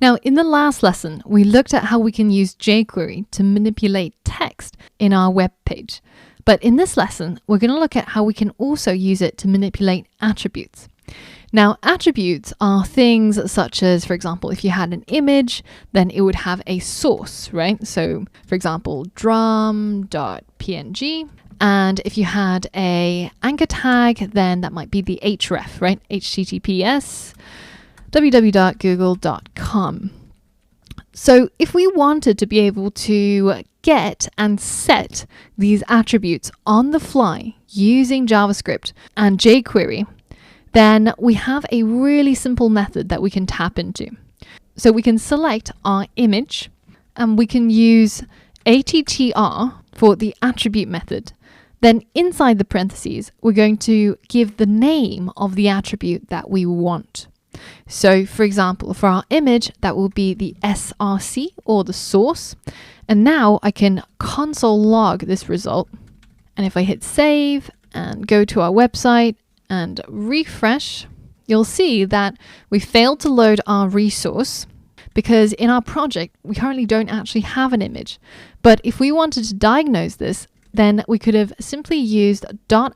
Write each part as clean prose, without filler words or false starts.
Now, in the last lesson, we looked at how we can use jQuery to manipulate text in our web page. But in this lesson, we're going to look at how we can also use it to manipulate attributes. Now, attributes are things such as, for example, if you had an image, then it would have a source, right? So, for example, drum.png. And if you had a anchor tag, then that might be the href, right? https www.google.com. So if we wanted to be able to get and set these attributes on the fly using JavaScript and jQuery, then we have a really simple method that we can tap into. So we can select our image and we can use attr for the attribute method. Then inside the parentheses, we're going to give the name of the attribute that we want. So for example, for our image, that will be the src or the source. And now I can console log this result. And if I hit save and go to our website and refresh, you'll see that we failed to load our resource because in our project, we currently don't actually have an image. But if we wanted to diagnose this, then we could have simply used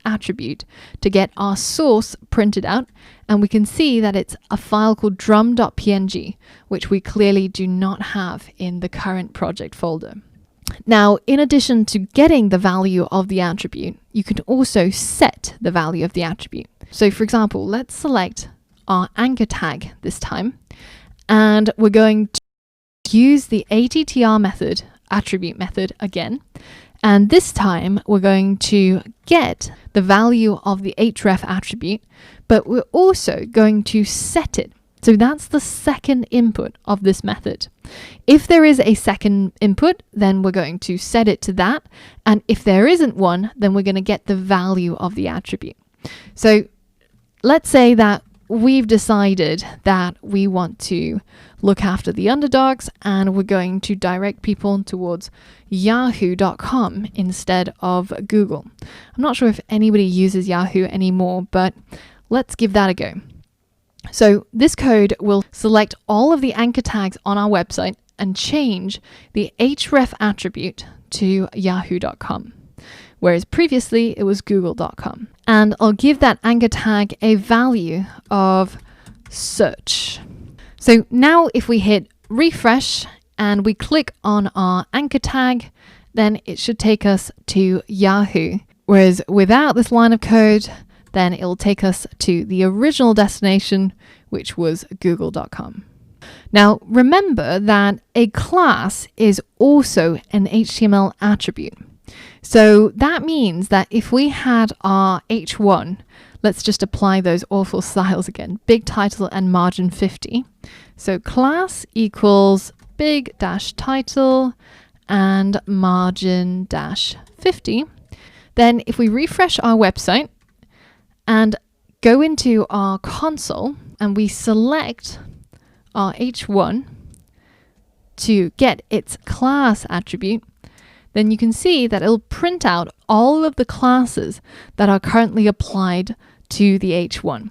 .attribute to get our source printed out, and we can see that it's a file called drum.png, which we clearly do not have in the current project folder. Now, in addition to getting the value of the attribute, you can also set the value of the attribute. So for example, let's select our anchor tag this time, and we're going to use the attr method, attribute method again. And this time we're going to get the value of the href attribute, but we're also going to set it. So that's the second input of this method. If there is a second input, then we're going to set it to that. And if there isn't one, then we're going to get the value of the attribute. So let's say that we've decided that we want to look after the underdogs and we're going to direct people towards yahoo.com instead of Google. I'm not sure if anybody uses Yahoo anymore, but let's give that a go. So this code will select all of the anchor tags on our website and change the href attribute to yahoo.com. Whereas previously it was google.com. And I'll give that anchor tag a value of search. So now if we hit refresh and we click on our anchor tag, then it should take us to Yahoo. Whereas without this line of code, then it'll take us to the original destination, which was google.com. Now remember that a class is also an HTML attribute. So that means that if we had our H1, let's just apply those awful styles again, big title and margin 50. So class equals big dash title and margin dash 50. Then if we refresh our website and go into our console and we select our H1 to get its class attribute, then you can see that it'll print out all of the classes that are currently applied to the H1.